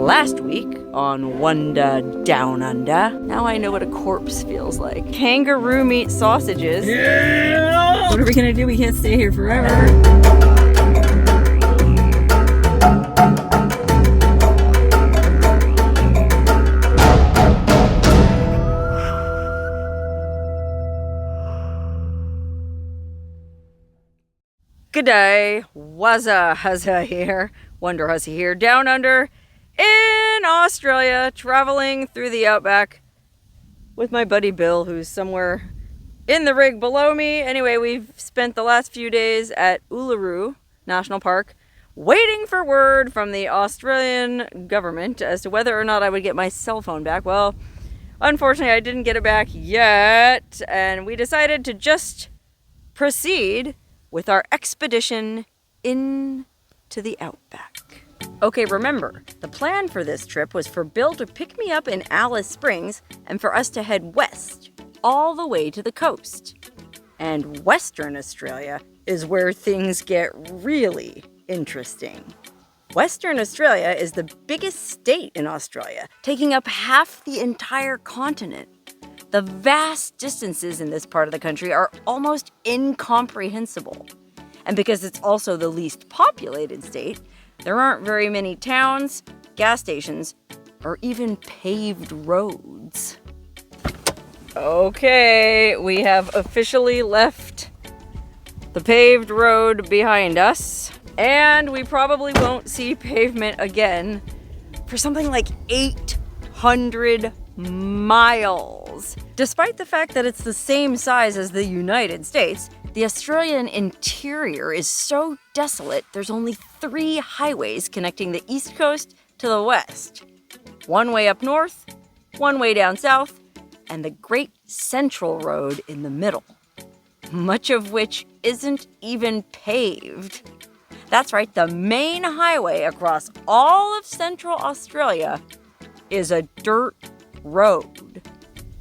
Last week on Wonder Down Under, now I know what a corpse feels like. Kangaroo meat sausages. Yeah! What are we gonna do? We can't stay here forever. Good day, Wonderhussy here, Wonderhussy here, down under in Australia, traveling through the Outback with my buddy Bill, who's somewhere in the rig below me. Anyway, we've spent the last few days at Uluru National Park waiting for word from the Australian government as to whether or not I would get my cell phone back. Well, unfortunately, I didn't get it back yet, and we decided to just proceed with our expedition into the Outback. Okay, remember, the plan for this trip was for Bill to pick me up in Alice Springs and for us to head west, all the way to the coast. And Western Australia is where things get really interesting. Western Australia is the biggest state in Australia, taking up half the entire continent. The vast distances in this part of the country are almost incomprehensible. And because it's also the least populated state, there aren't very many towns, gas stations, or even paved roads. Okay, we have officially left the paved road behind us, and we probably won't see pavement again for something like 800 miles. Despite the fact that it's the same size as the United States, the Australian interior is so desolate there's only 3 highways connecting the east coast to the west. One way up north, one way down south, and the Great Central Road in the middle, much of which isn't even paved. That's right, the main highway across all of Central Australia is a dirt road.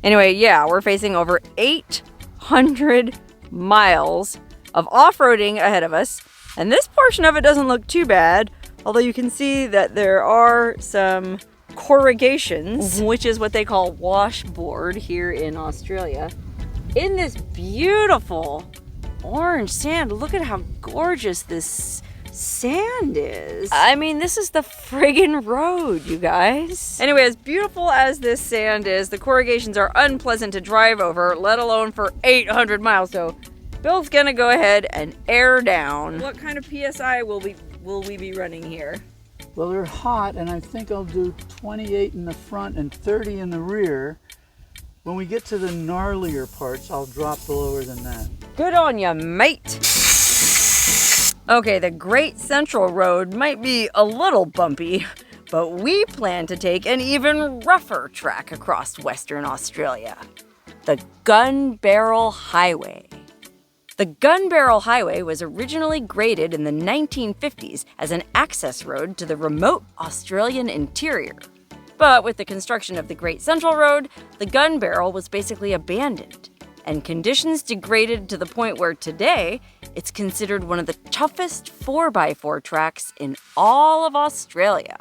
Anyway, yeah, we're facing over 800 miles of off-roading ahead of us, and this portion of it doesn't look too bad, although you can see that there are some corrugations, which is what they call washboard here in Australia, in this beautiful orange sand. Look at how gorgeous this sand is. I mean, this is the friggin' road, you guys. Anyway, as beautiful as this sand is, the corrugations are unpleasant to drive over, let alone for 800 miles. So Bill's gonna go ahead and air down. What kind of PSI will we be running here? Well, they're hot, and I think I'll do 28 in the front and 30 in the rear. When we get to the gnarlier parts, I'll drop lower than that. Good on ya, mate. Okay, the Great Central Road might be a little bumpy, but we plan to take an even rougher track across Western Australia. The Gunbarrel Highway. The Gunbarrel Highway was originally graded in the 1950s as an access road to the remote Australian interior. But with the construction of the Great Central Road, the Gunbarrel was basically abandoned, and conditions degraded to the point where today, it's considered one of the toughest 4x4 tracks in all of Australia.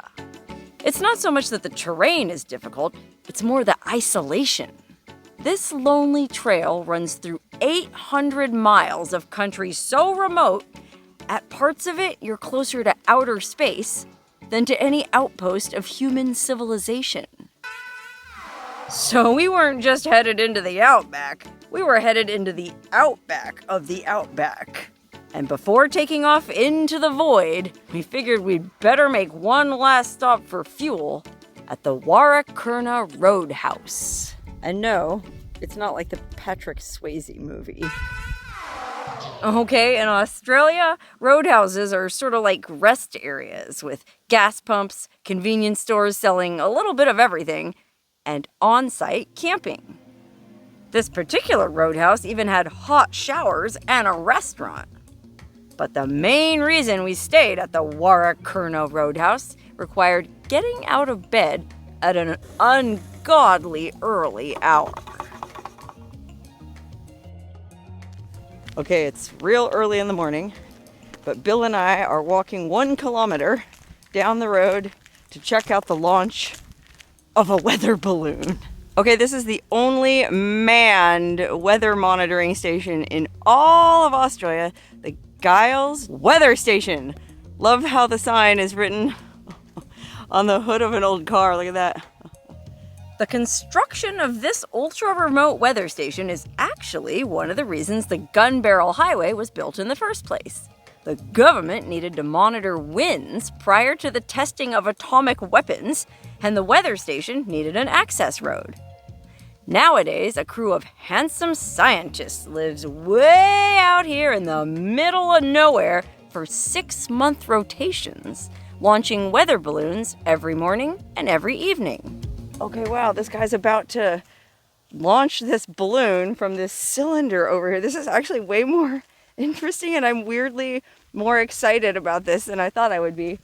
It's not so much that the terrain is difficult, it's more the isolation. This lonely trail runs through 800 miles of country so remote, at parts of it you're closer to outer space than to any outpost of human civilization. So we weren't just headed into the Outback, we were headed into the Outback of the Outback. And before taking off into the void, we figured we'd better make one last stop for fuel at the Warrakurna Roadhouse. And no, it's not like the Patrick Swayze movie. Okay, in Australia, roadhouses are sort of like rest areas with gas pumps, convenience stores selling a little bit of everything, and on-site camping. This particular roadhouse even had hot showers and a restaurant. But the main reason we stayed at the Warrakurna Roadhouse required getting out of bed at an ungodly early hour. Okay, it's real early in the morning, but Bill and I are walking 1 kilometer down the road to check out the launch of a weather balloon. Okay, this is the only manned weather monitoring station in all of Australia, the Giles Weather Station. Love how the sign is written on the hood of an old car. Look at that. The construction of this ultra-remote weather station is actually one of the reasons the Gunbarrel Highway was built in the first place. The government needed to monitor winds prior to the testing of atomic weapons, and the weather station needed an access road. Nowadays, a crew of handsome scientists lives way out here in the middle of nowhere for 6-month rotations, launching weather balloons every morning and every evening. Okay, wow, this guy's about to launch this balloon from this cylinder over here. This is actually way more interesting, and I'm weirdly more excited about this than I thought I would be.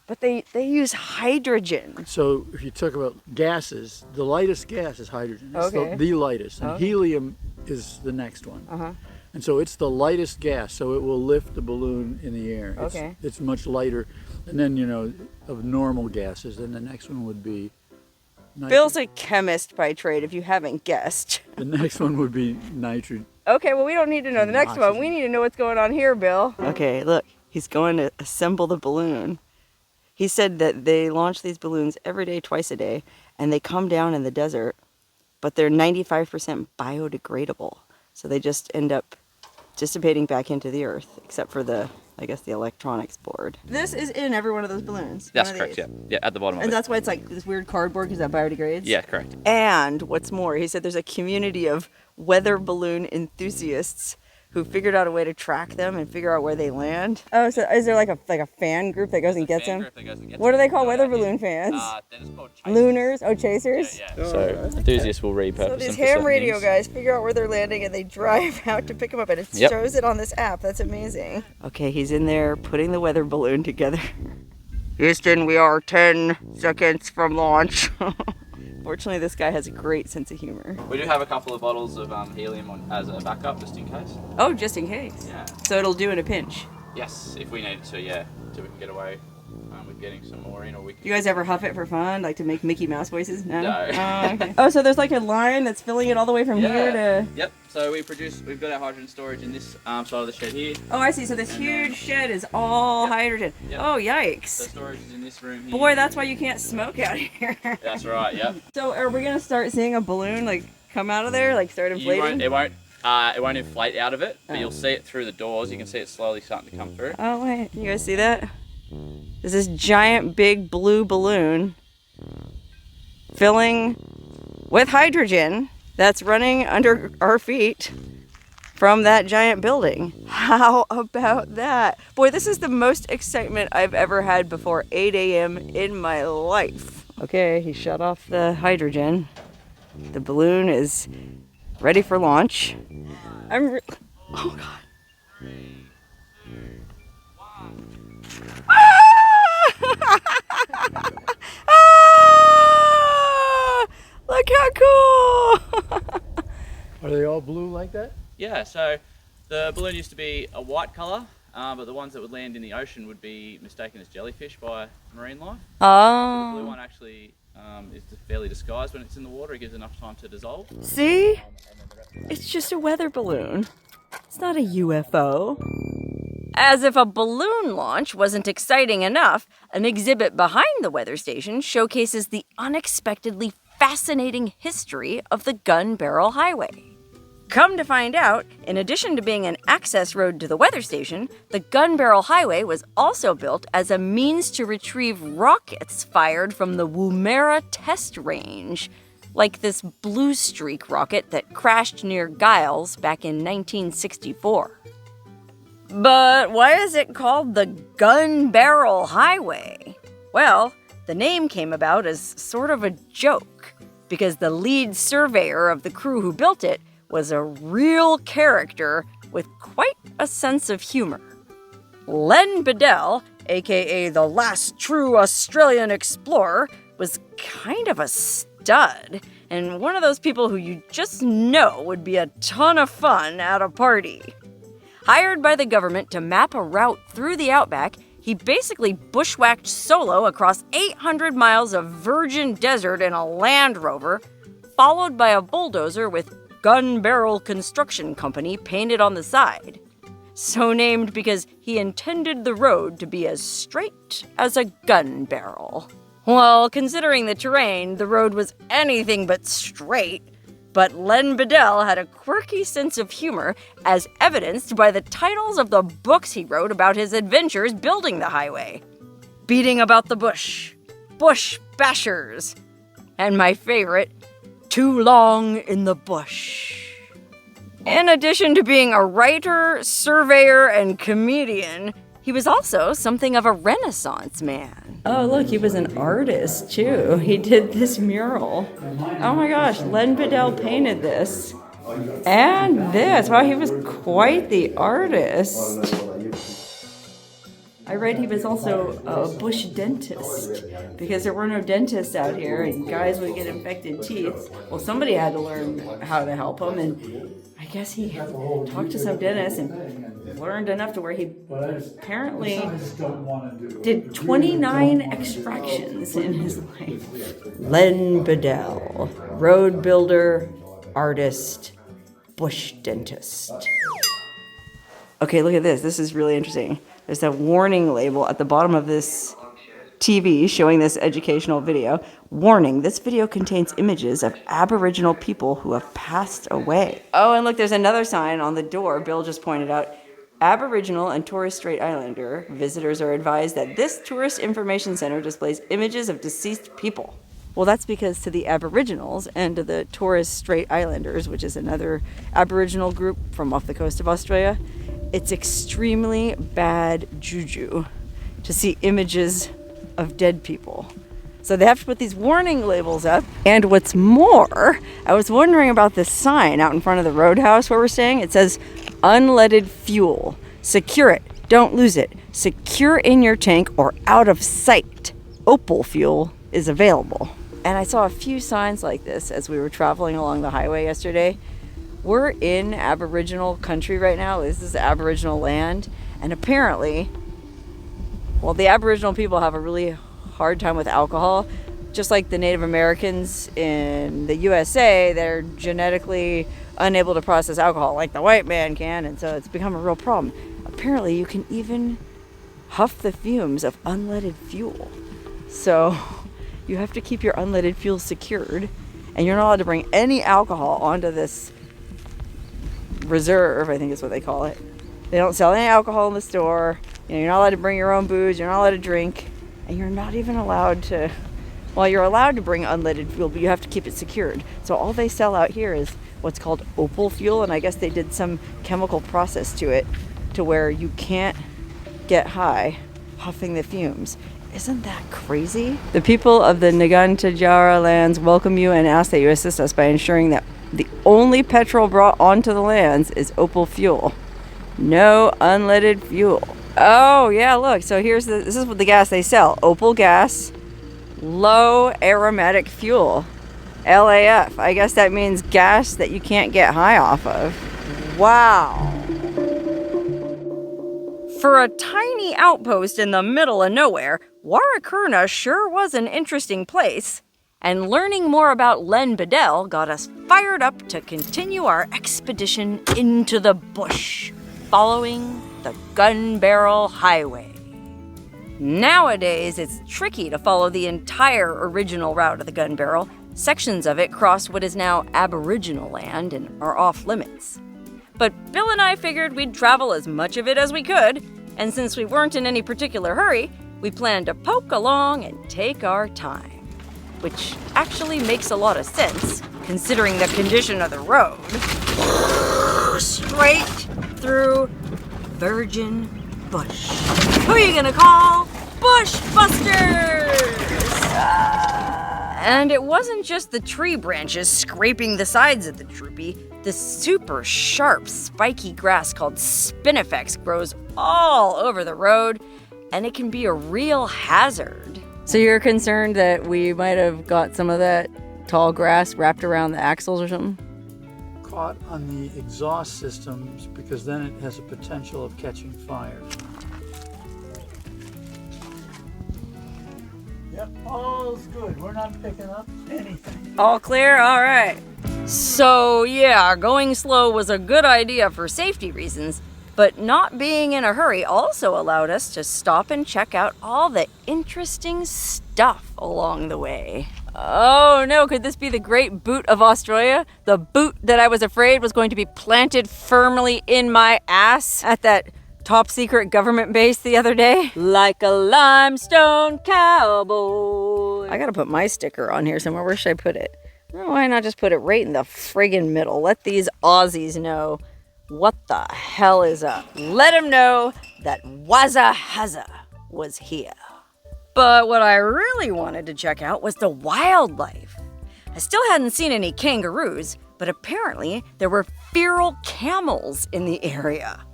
But they use hydrogen. So if you talk about gases, the lightest gas is hydrogen. It's Okay. the lightest. And helium is the next one. Uh-huh. And so it's the lightest gas, so it will lift the balloon in the air. Okay. It's much lighter. And then, you know, of normal gases, then the next one would be Bill's a chemist by trade, if you haven't guessed. The next one would be nitrogen. Okay, well, we don't need to know the next one. We need to know what's going on here, Bill. Okay, look, he's going to assemble the balloon. He said that they launch these balloons every day, twice a day, and they come down in the desert, but they're 95% biodegradable. So they just end up dissipating back into the earth, except for the, I guess, the electronics board. This is in every one of those balloons. That's correct, yeah. Yeah, at the bottom of it. And that's why it's like this weird cardboard, because that biodegrades? Yeah, correct. And what's more, he said there's a community of weather balloon enthusiasts who figured out a way to track them and figure out where they land. Oh, so is there like a fan group that goes and gets them? What do they call weather balloon fans? Then it's called chasers. Lunars? Oh, chasers? Yeah. So enthusiasts will repurpose them. So these for ham certain radio things. guys figure out where they're landing and they drive out to pick them up, and it shows it on this app. That's amazing. Okay, he's in there putting the weather balloon together. Houston, we are 10 seconds from launch. Fortunately, this guy has a great sense of humor. We do have a couple of bottles of helium as a backup, just in case. Oh, just in case. Yeah. So it'll do in a pinch. Yes, if we need to, yeah. So we can get away with getting some more in, or we can... Do you guys ever huff it for fun, like to make Mickey Mouse voices? No. No. Oh, okay. Oh, so there's like a line that's filling it all the way from here to... Yep, so we've got our hydrogen storage in this side of the shed here. Oh, I see. So this huge shed is all hydrogen. Yep. Oh, yikes. The storage is in this room here. Boy, that's why you can't smoke out here. That's right, yep. So are we going to start seeing a balloon like come out of there, like start inflating? It won't inflate out of it, but you'll see it through the doors. You can see it slowly starting to come through. Oh, wait. You guys see that? There's this giant big blue balloon filling with hydrogen that's running under our feet from that giant building. How about that? Boy, this is the most excitement I've ever had before 8 a.m. in my life. Okay, he shut off the hydrogen. The balloon is ready for launch. Oh God. Ah! Look how cool! Are they all blue like that? Yeah, so the balloon used to be a white colour, but the ones that would land in the ocean would be mistaken as jellyfish by marine life. The blue one actually is fairly disguised when it's in the water. It gives enough time to dissolve. See? It's just a weather balloon. It's not a UFO. As if a balloon launch wasn't exciting enough, an exhibit behind the weather station showcases the unexpectedly fascinating history of the Gunbarrel Highway. Come to find out, in addition to being an access road to the weather station, the Gunbarrel Highway was also built as a means to retrieve rockets fired from the Woomera test range, like this Blue Streak rocket that crashed near Giles back in 1964. But why is it called the Gunbarrel Highway? Well, the name came about as sort of a joke, because the lead surveyor of the crew who built it was a real character with quite a sense of humor. Len Beadell, aka the last true Australian explorer, was kind of a stud, and one of those people who you just know would be a ton of fun at a party. Hired by the government to map a route through the Outback, he basically bushwhacked solo across 800 miles of virgin desert in a Land Rover, followed by a bulldozer with Gunbarrel Construction Company painted on the side. So named because he intended the road to be as straight as a gun barrel. Well, considering the terrain, the road was anything but straight, but Len Beadell had a quirky sense of humor, as evidenced by the titles of the books he wrote about his adventures building the highway. Beating About the Bush, Bush Bashers, and my favorite, Too Long in the Bush. In addition to being a writer, surveyor, and comedian, he was also something of a Renaissance man. Oh, look, he was an artist, too. He did this mural. Oh my gosh, Len Beadell painted this. And this. Wow, he was quite the artist. I read he was also a bush dentist, because there were no dentists out here, and guys would get infected teeth. Well, somebody had to learn how to help him, and I guess he talked to some dentist and learned enough to where he apparently did 29 extractions in his life. Len Beadell, road builder, artist, bush dentist. Okay, look at this. This is really interesting. There's a warning label at the bottom of this TV showing this educational video. Warning, this video contains images of Aboriginal people who have passed away. Oh, and look, there's another sign on the door. Bill just pointed out, Aboriginal and Torres Strait Islander visitors are advised that this tourist information center displays images of deceased people. Well, that's because to the Aboriginals and to the Torres Strait Islanders, which is another Aboriginal group from off the coast of Australia, it's extremely bad juju to see images of dead people. So they have to put these warning labels up. And what's more, I was wondering about this sign out in front of the Roadhouse where we're staying. It says, unleaded fuel. Secure it. Don't lose it. Secure in your tank or out of sight. Opal fuel is available. And I saw a few signs like this as we were traveling along the highway yesterday. We're in Aboriginal country right now. This is Aboriginal land. And apparently, well, the Aboriginal people have a really hard time with alcohol. Just like the Native Americans in the USA, they're genetically unable to process alcohol like the white man can. And so it's become a real problem. Apparently, you can even huff the fumes of unleaded fuel. So you have to keep your unleaded fuel secured. And you're not allowed to bring any alcohol onto this reserve, I think is what they call it. They don't sell any alcohol in the store. You know, you're not allowed to bring your own booze. You're not allowed to drink. And you're not even allowed to, well, you're allowed to bring unleaded fuel, but you have to keep it secured. So all they sell out here is what's called opal fuel. And I guess they did some chemical process to it to where you can't get high huffing the fumes. Isn't that crazy? The people of the Ngantajara lands welcome you and ask that you assist us by ensuring that the only petrol brought onto the lands is opal fuel. No unleaded fuel. Oh, yeah, look. So this is what the gas they sell. Opal gas, low aromatic fuel. LAF. I guess that means gas that you can't get high off of. Wow. For a tiny outpost in the middle of nowhere, Warrakurna sure was an interesting place. And learning more about Len Beadell got us fired up to continue our expedition into the bush, following the Gunbarrel Highway. Nowadays, it's tricky to follow the entire original route of the gun barrel. Sections of it cross what is now Aboriginal land and are off limits. But Bill and I figured we'd travel as much of it as we could, and since we weren't in any particular hurry, we planned to poke along and take our time. Which actually makes a lot of sense, considering the condition of the road. Straight through virgin bush. Who are you gonna call? Bushbusters! And it wasn't just the tree branches scraping the sides of the troopy. The super sharp, spiky grass called spinifex grows all over the road, and it can be a real hazard. So you're concerned that we might have got some of that tall grass wrapped around the axles or something? Caught on the exhaust systems because then it has a potential of catching fire. Yep, all's good. We're not picking up anything. All clear? All right. So yeah, going slow was a good idea for safety reasons, but not being in a hurry also allowed us to stop and check out all the interesting stuff along the way. Oh no, could this be the great boot of Australia? The boot that I was afraid was going to be planted firmly in my ass at that top secret government base the other day? Like a limestone cowboy. I gotta put my sticker on here somewhere. Where should I put it? Why not just put it right in the friggin' middle? Let these Aussies know what the hell is up. Let them know that Wonderhussey was here. But what I really wanted to check out was the wildlife. I still hadn't seen any kangaroos, but apparently there were feral camels in the area.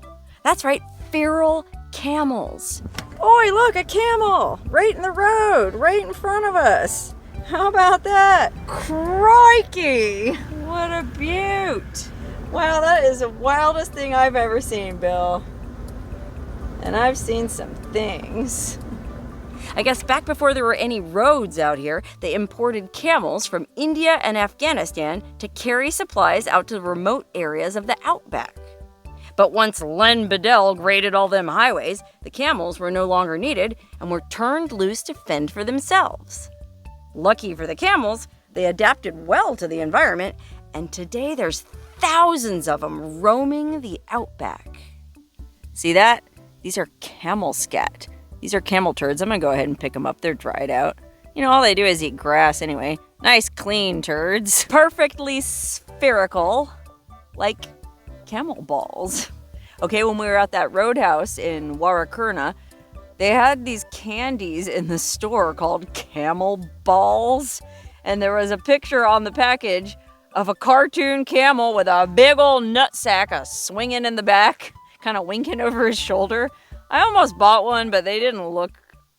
That's right, feral camels. Oi, look, a camel right in the road, right in front of us. How about that? Crikey! What a beaut! Wow, that is the wildest thing I've ever seen, Bill. And I've seen some things. I guess back before there were any roads out here, they imported camels from India and Afghanistan to carry supplies out to the remote areas of the Outback. But once Len Beadell graded all them highways, the camels were no longer needed and were turned loose to fend for themselves. Lucky for the camels, they adapted well to the environment, and today there's thousands of them roaming the Outback. See that? These are camel scat. These are camel turds. I'm gonna go ahead and pick them up. They're dried out. You know, all they do is eat grass anyway. Nice clean turds. Perfectly spherical, like camel balls. Okay, when we were at that Roadhouse in Warrakurna, they had these candies in the store called camel balls, and there was a picture on the package of a cartoon camel with a big old nutsack swinging in the back, kind of winking over his shoulder. I almost bought one, but they didn't look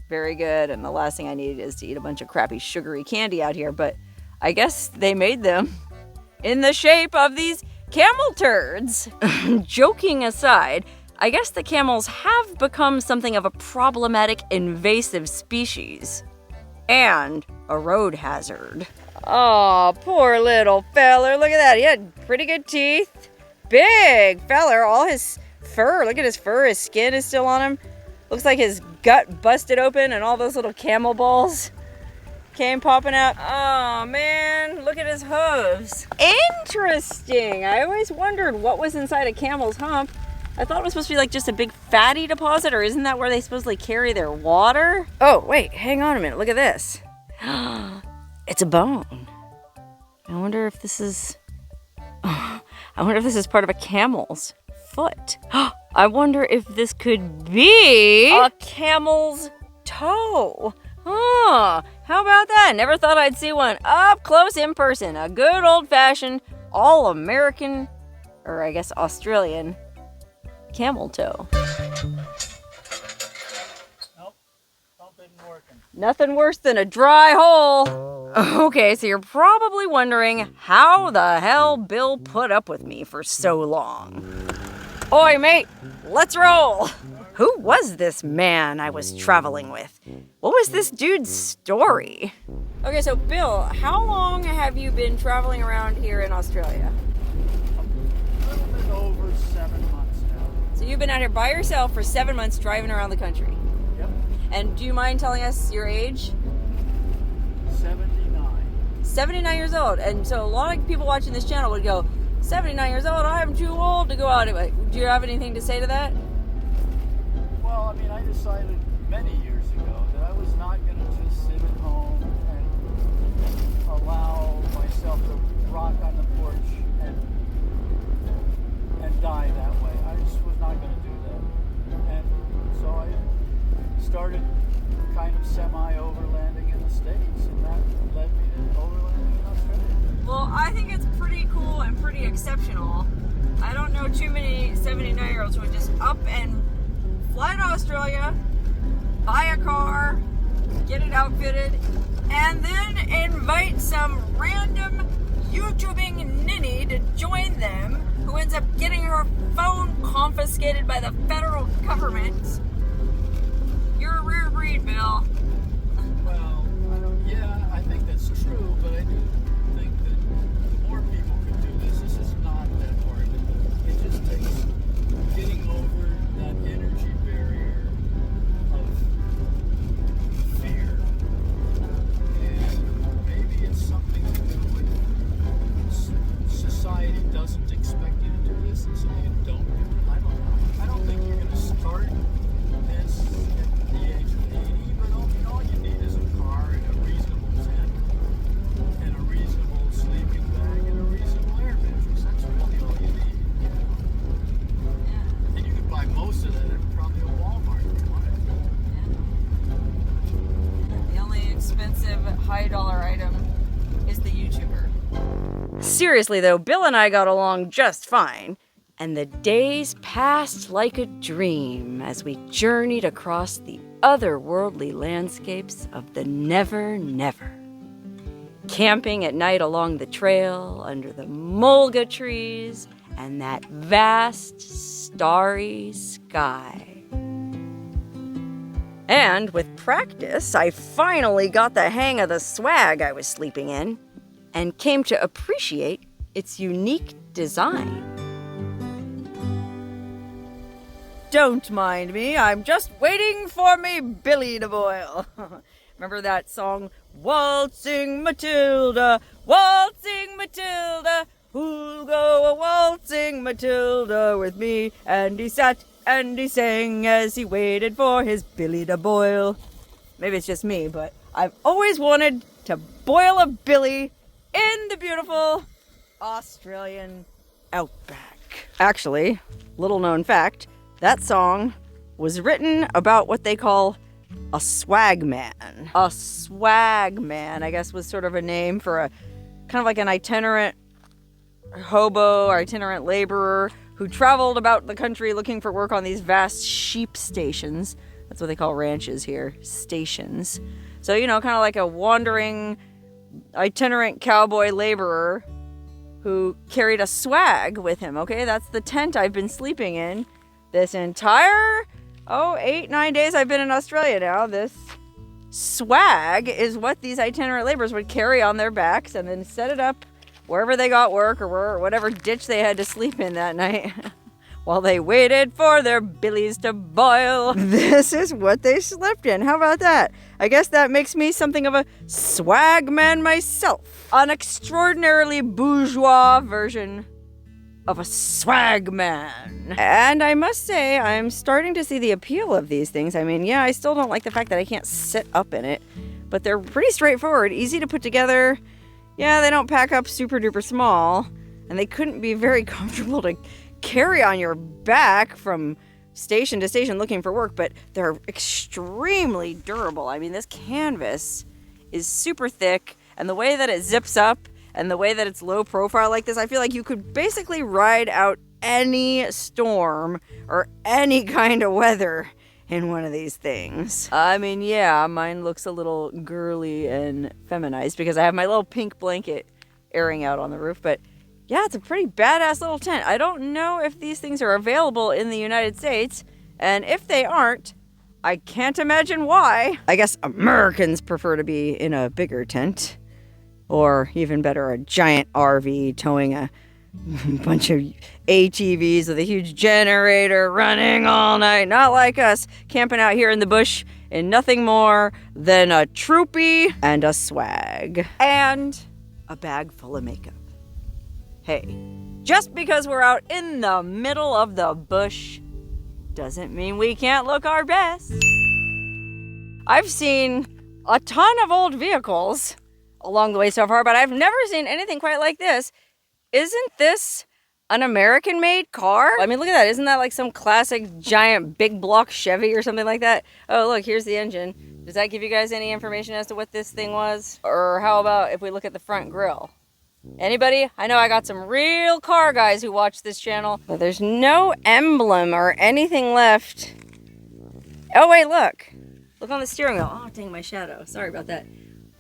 very good, and the last thing I needed is to eat a bunch of crappy sugary candy out here, but I guess they made them in the shape of these camel turds. Joking aside, I guess the camels have become something of a problematic invasive species and a road hazard. Oh, poor little feller. Look at that. He had pretty good teeth. Big feller. All his fur. Look at his fur. His skin is still on him. Looks like his gut busted open and all those little camel balls came popping out. Oh man, look at his hooves. Interesting. I always wondered what was inside a camel's hump. I thought it was supposed to be like just a big fatty deposit, or isn't that where they supposedly carry their water? Oh, wait, hang on a minute. Look at this. It's a bone. I wonder if this is part of a camel's foot. I wonder if this could be a camel's toe. Huh, how about that? Never thought I'd see one up close in person. A good old-fashioned, all-American, or I guess Australian, camel toe. Nope, something working. Nothing worse than a dry hole. Okay, so you're probably wondering how the hell Bill put up with me for so long. Oi, mate, let's roll. Who was this man I was traveling with? What was this dude's story? Okay, so Bill, how long have you been traveling around here in Australia? A little bit over 7 months now. So you've been out here by yourself for 7 months driving around the country. Yep. And do you mind telling us your age? 79. 79 years old. And so a lot of people watching this channel would go, 79 years old, I'm too old to go out. Do you have anything to say to that? Well, I mean, I decided many years ago that I was not going to just sit at home and allow myself to rock on the porch and die that way. I just was not going to do that. And so I started kind of semi-overlanding in the States, and that led me to overlanding in Australia. Well, I think it's pretty cool and pretty exceptional. I don't know too many 79-year-olds who would just up and fly to Australia, buy a car, get it outfitted, and then invite some random YouTubing ninny to join them who ends up getting her phone confiscated by the federal government. You're a rare breed, Bill. Well, high dollar item is the YouTuber. Seriously though, Bill and I got along just fine. And the days passed like a dream as we journeyed across the otherworldly landscapes of the Never Never. Camping at night along the trail, under the mulga trees, and that vast, starry sky. And with practice, I finally got the hang of the swag I was sleeping in, and came to appreciate its unique design. Don't mind me, I'm just waiting for me Billy to boil. Remember that song, Waltzing Matilda, who'll go a waltzing Matilda with me? And he sat and he sang as he waited for his Billy to boil. Maybe it's just me, but I've always wanted to boil a Billy in the beautiful Australian outback. Actually, little known fact, that song was written about what they call a swagman. A swagman, I guess, was sort of a name for a kind of like an itinerant hobo or itinerant laborer who traveled about the country looking for work on these vast sheep stations. That's what they call ranches here, stations. So, you know, kind of like a wandering itinerant cowboy laborer who carried a swag with him, okay? That's the tent I've been sleeping in this entire, 8-9 days I've been in Australia now. This swag is what these itinerant laborers would carry on their backs and then set it up wherever they got work or whatever ditch they had to sleep in that night while they waited for their billies to boil. This is what they slept in. How about that? I guess that makes me something of a swagman myself. An extraordinarily bourgeois version of a swagman. And I must say, I'm starting to see the appeal of these things. I mean, yeah, I still don't like the fact that I can't sit up in it, but they're pretty straightforward, easy to put together. Yeah, they don't pack up super duper small, and they couldn't be very comfortable to carry on your back from station to station looking for work, but they're extremely durable. I mean, this canvas is super thick, and the way that it zips up and the way that it's low profile like this, I feel like you could basically ride out any storm or any kind of weather in one of these things. I mean, yeah, mine looks a little girly and feminized because I have my little pink blanket airing out on the roof, but yeah, it's a pretty badass little tent. I don't know if these things are available in the United States, and if they aren't, I can't imagine why. I guess Americans prefer to be in a bigger tent. Or even better, a giant RV towing a bunch of ATVs with a huge generator running all night. Not like us, camping out here in the bush in nothing more than a troopy and a swag. And a bag full of makeup. Hey, just because we're out in the middle of the bush doesn't mean we can't look our best. I've seen a ton of old vehicles along the way so far, but I've never seen anything quite like this. Isn't this an American-made car? I mean, look at that. Isn't that like some classic giant big block Chevy or something like that? Oh, look, here's the engine. Does that give you guys any information as to what this thing was? Or how about if we look at the front grille? Anybody? I know I got some real car guys who watch this channel, but there's no emblem or anything left. Oh, wait, look. Look on the steering wheel. Oh, dang, my shadow. Sorry about that.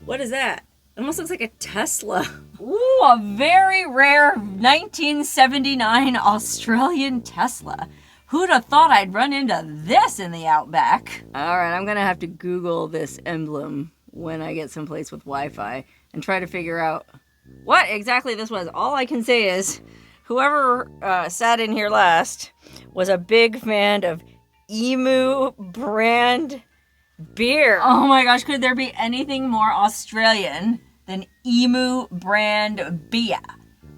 What is that? It almost looks like a Tesla. Ooh, a very rare 1979 Australian Tesla. Who'd have thought I'd run into this in the Outback? All right, I'm gonna have to Google this emblem when I get someplace with Wi-Fi and try to figure out what exactly this was. All I can say is whoever sat in here last was a big fan of Emu brand beer. Oh my gosh, could there be anything more Australian than Emu brand beer?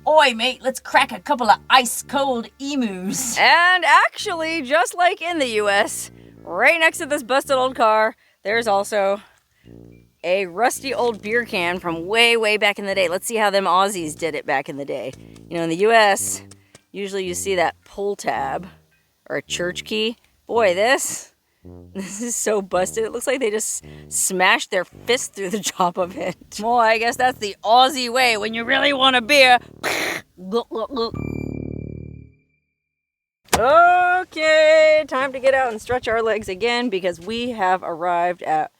Oi, mate, let's crack a couple of ice-cold emus. And actually, just like in the US, right next to this busted old car, there's also a rusty old beer can from way, way back in the day. Let's see how them Aussies did it back in the day. You know, in the US, usually you see that pull tab or a church key. Boy, this This is so busted. It looks like they just smashed their fist through the top of it. Well, I guess that's the Aussie way when you really want a beer. Okay, time to get out and stretch our legs again because we have arrived at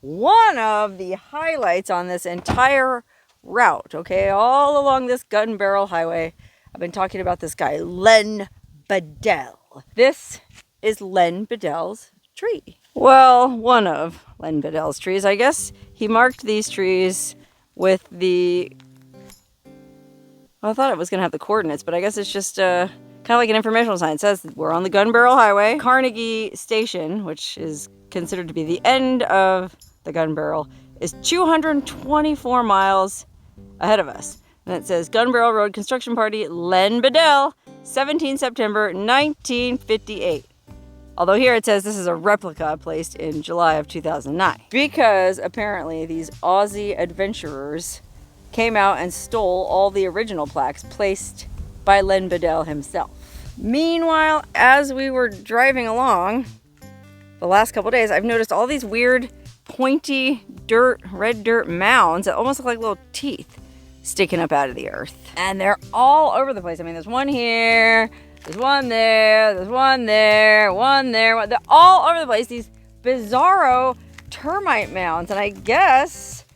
one of the highlights on this entire route, okay? All along this Gunbarrel Highway, I've been talking about this guy, Len Beadell. This is Len Bedells Tree. Well, one of Len Bedells trees, I guess. He marked these trees with the... Well, I thought it was going to have the coordinates, but I guess it's just kind of like an informational sign. It says we're on the Gunbarrel Highway. Carnegie Station, which is considered to be the end of the Gunbarrel, is 224 miles ahead of us. And it says Gunbarrel Road Construction Party, Len Beadell, 17 September 1958. Although here it says this is a replica placed in July of 2009. Because apparently these Aussie adventurers came out and stole all the original plaques placed by Len Beadell himself. Meanwhile, as we were driving along the last couple days, I've noticed all these weird pointy red dirt mounds that almost look like little teeth sticking up out of the earth. And they're all over the place. I mean, there's one here, there's one there, there's one there, one there. They're all over the place, these bizarro termite mounds. And I guess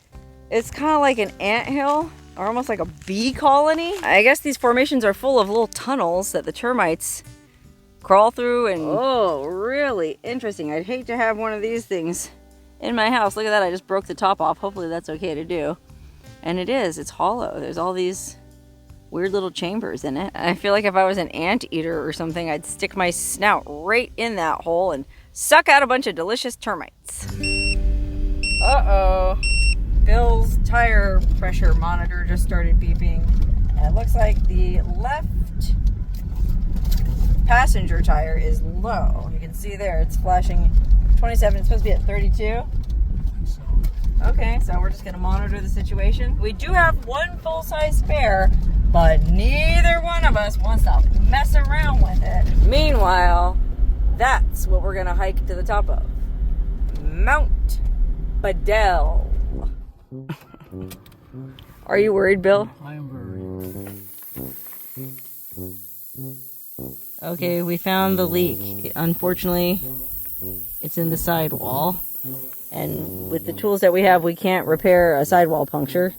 it's kind of like an anthill or almost like a bee colony. I guess these formations are full of little tunnels that the termites crawl through and... Oh, really interesting. I'd hate to have one of these things in my house. Look at that, I just broke the top off. Hopefully that's okay to do. And it is, it's hollow. There's all these weird little chambers in it. I feel like if I was an anteater or something, I'd stick my snout right in that hole and suck out a bunch of delicious termites. Uh-oh. Bill's tire pressure monitor just started beeping. And it looks like the left passenger tire is low. You can see there, it's flashing 27. It's supposed to be at 32. Okay, so we're just going to monitor the situation. We do have one full-size spare, but neither one of us wants to mess around with it. Meanwhile, that's what we're going to hike to the top of. Mount Pedell. Are you worried, Bill? I am worried. Okay, we found the leak. Unfortunately, it's in the sidewall. And with the tools that we have, we can't repair a sidewall puncture.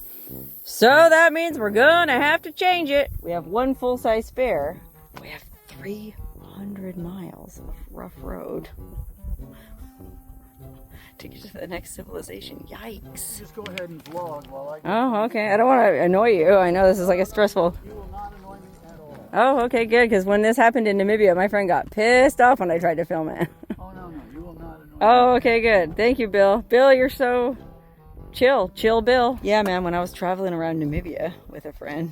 So that means we're gonna have to change it. We have one full-size spare. We have 300 miles of rough road to get to the next civilization. Yikes. Just go ahead and vlog while I... Oh, okay. I don't want to annoy you. I know this is like a stressful... You will not annoy me at all. Oh, okay, good. Because when this happened in Namibia, my friend got pissed off when I tried to film it. Oh, no, you will not annoy me. Oh, okay, good. Thank you, Bill. Bill, you're so chill. Chill, Bill. Yeah, man, when I was traveling around Namibia with a friend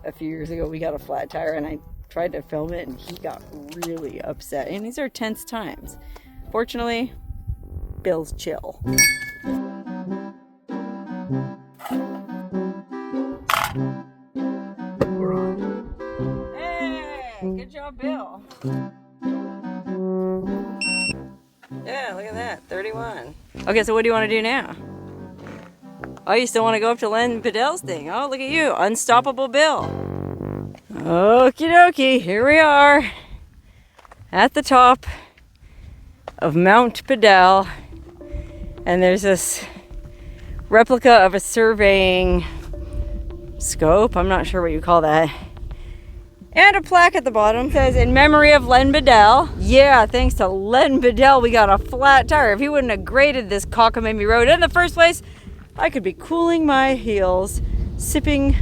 a few years ago, we got a flat tire and I tried to film it and he got really upset. And these are tense times. Fortunately, Bill's chill. We're on. Hey, good job, Bill. Yeah, look at that, 31. Okay, so what do you want to do now? Oh, you still want to go up to Len Beadell's thing. Oh, look at you, Unstoppable Bill. Okie dokie, here we are at the top of Mount Pedell. And there's this replica of a surveying scope. I'm not sure what you call that. And a plaque at the bottom says, in memory of Len Beadell. Yeah, thanks to Len Beadell, we got a flat tire. If he wouldn't have graded this cockamamie road in the first place, I could be cooling my heels, sipping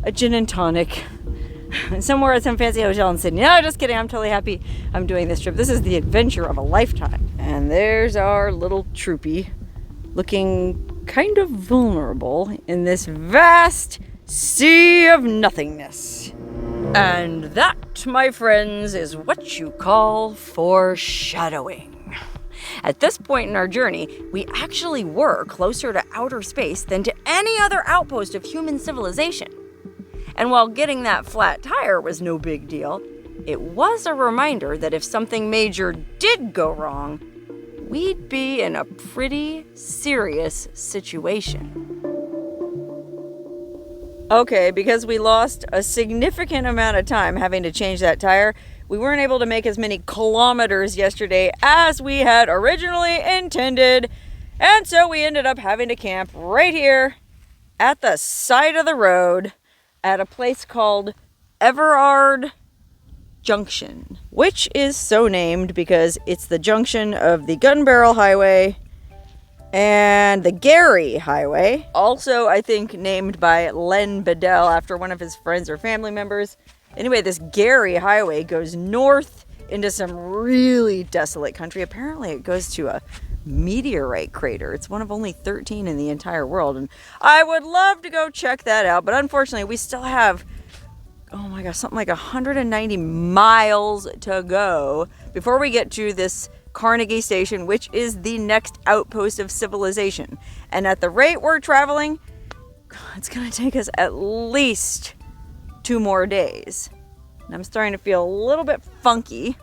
a gin and tonic somewhere at some fancy hotel in Sydney. No, just kidding. I'm totally happy I'm doing this trip. This is the adventure of a lifetime. And there's our little troopy looking kind of vulnerable in this vast sea of nothingness. And that, my friends, is what you call foreshadowing. At this point in our journey, we actually were closer to outer space than to any other outpost of human civilization. And while getting that flat tire was no big deal, it was a reminder that if something major did go wrong, we'd be in a pretty serious situation. Okay, because we lost a significant amount of time having to change that tire, we weren't able to make as many kilometers yesterday as we had originally intended. And so we ended up having to camp right here at the side of the road at a place called Everard Junction, which is so named because it's the junction of the Gunbarrel Highway and the Gary Highway. Also, I think named by Len Beadell after one of his friends or family members. Anyway, this Gary Highway goes north into some really desolate country. Apparently it goes to a meteorite crater. It's one of only 13 in the entire world, and I would love to go check that out, but unfortunately we still have, oh my gosh, something like 190 miles to go before we get to this Carnegie Station, which is the next outpost of civilization. And at the rate we're traveling, it's gonna take us at least 2 more days. And I'm starting to feel a little bit funky.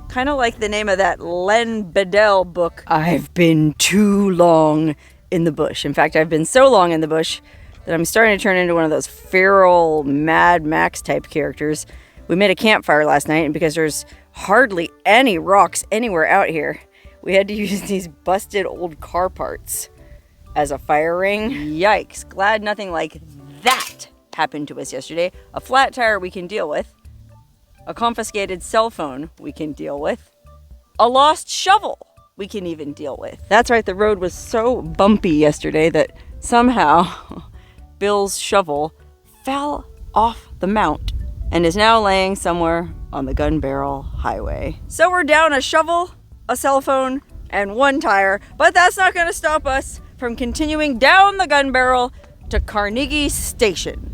Kind of like the name of that Len Beadell book, I've Been Too Long in the Bush. In fact, I've been so long in the bush that I'm starting to turn into one of those feral Mad Max type characters. We made a campfire last night, and because there's hardly any rocks anywhere out here, we had to use these busted old car parts as a fire ring. Yikes, glad nothing like that happened to us yesterday. A flat tire we can deal with. A confiscated cell phone we can deal with. A lost shovel we can even deal with. That's right, the road was so bumpy yesterday that somehow Bill's shovel fell off the mount and is now laying somewhere on the Gunbarrel Highway. So we're down a shovel, a cell phone, and 1 tire, but that's not going to stop us from continuing down the Gunbarrel to Carnegie Station.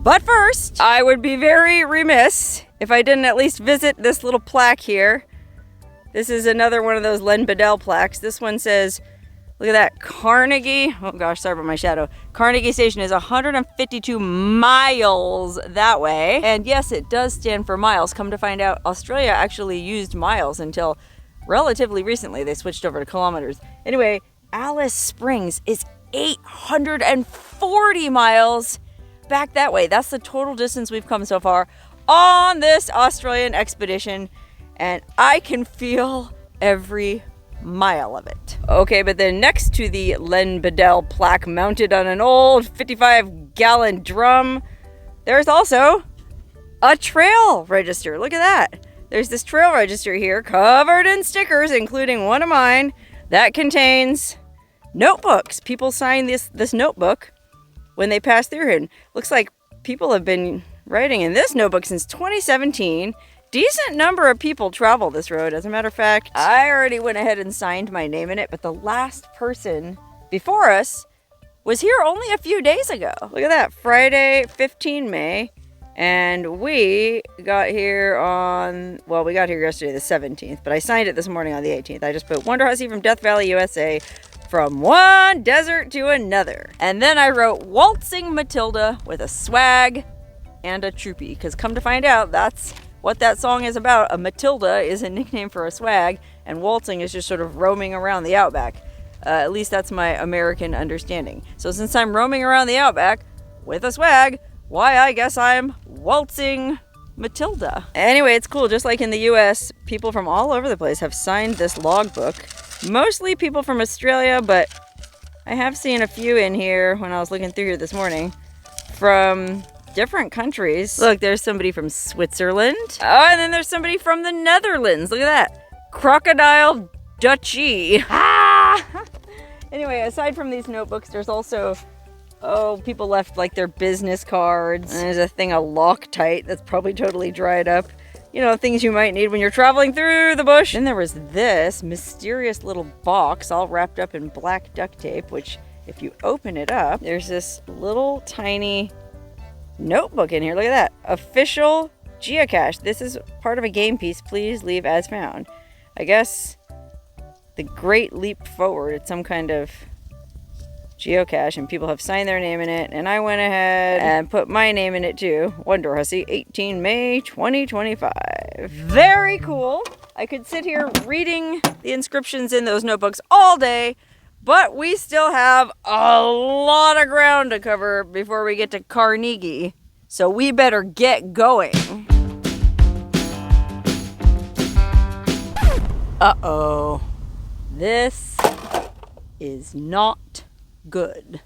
But first, I would be very remiss if I didn't at least visit this little plaque here. This is another one of those Len Beadell plaques. This one says, look at that, Carnegie, oh gosh, sorry about my shadow. Carnegie Station is 152 miles that way. And yes, it does stand for miles. Come to find out, Australia actually used miles until relatively recently. They switched over to kilometers. Anyway, Alice Springs is 840 miles back that way. That's the total distance we've come so far on this Australian expedition, and I can feel every mile of it. Okay, but then next to the Len Beadell plaque mounted on an old 55-gallon drum, there's also a trail register. Look at that. There's this trail register here covered in stickers, including one of mine, that contains notebooks. People sign this notebook when they pass through here. And looks like people have been writing in this notebook since 2017. Decent number of people travel this road. As a matter of fact, I already went ahead and signed my name in it, but the last person before us was here only a few days ago. Look at that, Friday, 15 May. And we got here on, well, we got here yesterday the 17th, but I signed it this morning on the 18th. I just put Wonderhussy from Death Valley, USA, from one desert to another. And then I wrote Waltzing Matilda with a swag and a troopy, because come to find out, that's what that song is about. A Matilda is a nickname for a swag, and waltzing is just sort of roaming around the Outback. At least that's my American understanding. So since I'm roaming around the Outback with a swag, why, I guess I'm Waltzing Matilda. Anyway, it's cool. Just like in the US, people from all over the place have signed this logbook. Mostly people from Australia, but I have seen a few in here when I was looking through here this morning from different countries. Look, there's somebody from Switzerland. Oh, and then there's somebody from the Netherlands. Look at that. Crocodile Dutchie. Ah! Anyway, aside from these notebooks, there's also, people left like their business cards. And there's a thing of Loctite that's probably totally dried up. You know, things you might need when you're traveling through the bush. Then there was this mysterious little box all wrapped up in black duct tape, which if you open it up, there's this little tiny notebook in here. Look at that. Official geocache. This is part of a game piece. Please leave as found. I guess the Great Leap Forward. It's some kind of geocache, and people have signed their name in it, and I went ahead and put my name in it too. Wonderhussy, 18 May 2025. Very cool. I could sit here reading the inscriptions in those notebooks all day, but we still have a lot of ground to cover before we get to Carnegie, so we better get going. Uh-oh. This is not good.